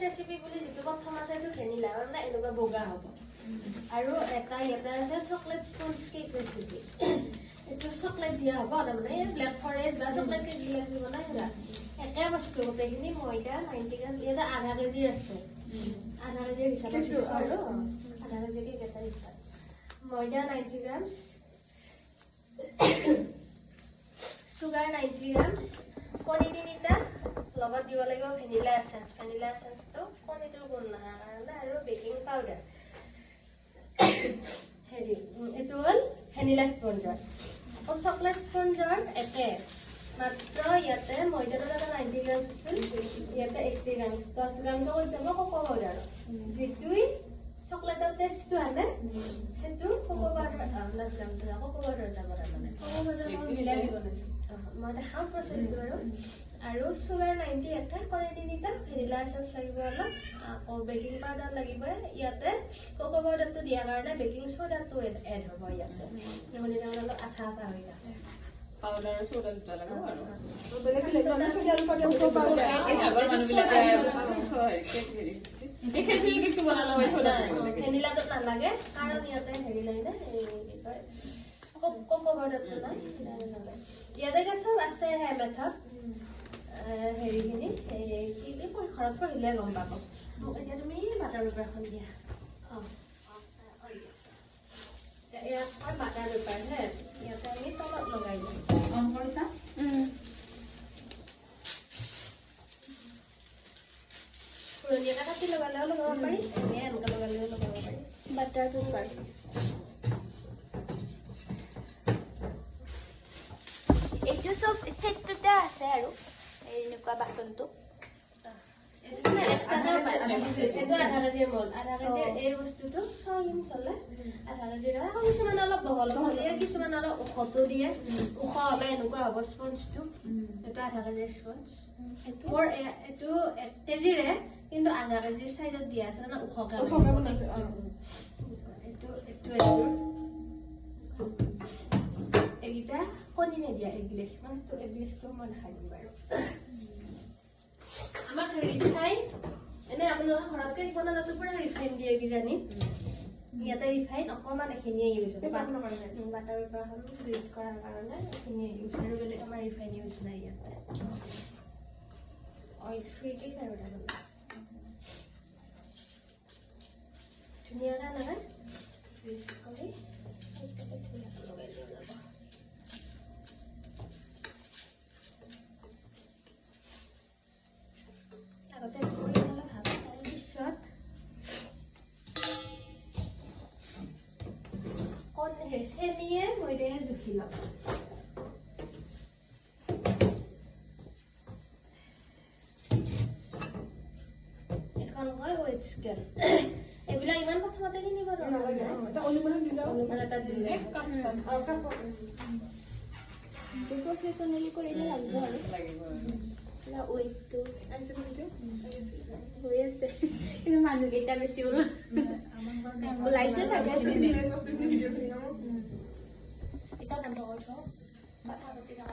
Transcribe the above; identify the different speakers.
Speaker 1: recipe বুলি যেটো প্ৰথম আছে এটো ভেনিলা মানে এনেকুৱা বগা হ'ব আৰু এটা ইয়াতে আছে চকলেট স্পঞ্জ কেক ৰেচিপি এটো চকলেট দিয়া হ'ব মানে ব্ল্যাক ফৰেষ্ট বা চকলেট কেক দিয়া দিব না হেৰা একে বস্তু গোটেইখিনি ময়দা 90 গ্ৰাম এটা আধা কেজি আছে আধা কেজি হিচাপত আৰু আধা কেজি কেক এটা হিচাপ ময়দা 90 গ্ৰাম sugar 90 grams কণী তিনিটা লগত দিব লাগিব ভ্যানিলা এসেন্স তো কণীটোৰ গুণ নহয় কাৰণে আৰু বেকিং পাউডাৰ হেৰি এটো হ'ল ভ্যানিলা স্পঞ্জৰ আৰু চকলেট স্পঞ্জৰ একে মাত্ৰ ইয়াতে ময়দাটো 90 গ্ৰাম আছিল ইয়াতে 80 গ্ৰাম 10 গ্ৰাম তো যাব কোকো পাউডাৰ যেটুই চকলেটৰ টেষ্টটো আনে হেতু কোকো পাউডাৰ 10 গ্ৰাম যাব কোকো পাউডাৰ যাব মানে কোকো পাউডাৰ মিলাই দিব লাগে মই দেখাম প্ৰসেসটো আৰু সুগাৰ 90 এটা কণী তিনিটা ভ্যানিলা এসেন্স লাগিব অলপ আকৌ বেকিং পাউডাৰ লাগিব ইয়াতে কোকো পাউডাৰটো দিয়া কাৰণে বেকিং সোডাটো এড হ'ব ইয়াতে নহলে অলপ আঠা আঠা হৈ থাকে
Speaker 2: পাউডাৰ সোডা দুটা লাগিব আৰু
Speaker 3: বেলেগ বেলেগ মানে সোডা পাউডাৰ কোকো পাউডাৰ
Speaker 2: এই আগৰ মানুহবিলাকে হয় কেক হেৰি এই খেজুৰি কেকটো বনালে হয় সোডা
Speaker 1: ভ্যানিলাটো নালাগে কাৰণ ইয়াতে হেৰি নাই না এই কি কয় কোকো পাউডাৰটো নাই ইয়াতে সব আছে হে মেথড হেৰিখিনি কি ঘৰত পঢ়িলে গম পাব এতিয়া তুমি বাটাৰ পেপাৰখন দিয়া ইয়াত মই বাটাৰ পেপাৰ হে ইয়াতে আমি তলত লগাই দিম
Speaker 2: অন কৰিছা
Speaker 1: পুৰণিয়াকৈ কাটি লগালেও লগাব পাৰি এনেকৈ এনেকৈ লগালেও লগাব পাৰি বাটাৰ পেপাৰ
Speaker 4: এইটো সব সেটটোতে আছে আৰু এনেকুৱা বাচনটো
Speaker 1: আধা কেজিৰ মল আধা কেজিৰ এই বস্তুটো 6 ইঞ্চ চলে আধা কেজিৰ কিছুমান অলপ বহল দিয়ে কিছুমান অলপ ওখটো দিয়ে ওখ হ'লে এনেকুৱা হ'ব স্পঞ্জটো এইটো আধা কেজিৰ স্পঞ্জ মোৰ এইটো 1 কেজিৰে কিন্তু আধা কেজিৰ সাইজত দিয়া আছে না ওখকে বনাইছে এইটো এইটা কণী নিদিয়া এগলেছ মানে তো এগলেছটো মই দেখাই দিম বাৰু আমাক ৰিফাইন এনে আপোনালোকৰ ঘৰত কেক বনালেতো পুৰা ৰিফাইন দিয়ে কি জানি ইয়াতে ৰিফাইন অকমান এখিনিয়ে ইউজ হ'ব বাটাৰ পেপাৰখন গ্ৰীজ কৰাৰ কাৰণে এখিনিয়ে ইউজ আৰু বেলেগ আমাৰ ৰিফাইন ইউজ নাই ইয়াতে অইল ফ্ৰী কেক আৰু এটা ধুনীয়াকৈ নহয় গ্ৰীজ কৰি ধুনীয়াকৈ লগাই দিব যাব আগতে কৰি ল'লে ভাল তাৰপিছত চেনিয়ে ময়দায়ে জুখি ল'ম এখন হয় ৱেট স্কেল এইবিলাক ইমান প্ৰথমতে কিনিব নালাগে
Speaker 3: এটা অনুমান দিলে
Speaker 1: অনুমান এটা দিলে
Speaker 4: তো প্ৰফেশনালি কৰিলে লাগিব আৰু
Speaker 2: লাগিব
Speaker 4: না ওইটো আছে কিন্তু হৈ আছে কিন্তু মানুহকেইটা বেছি ওলাইছে চাগে
Speaker 3: বস্তু ভিডিঅ'
Speaker 1: এটা বন্ধ কৰি থওঁ কথা পাতি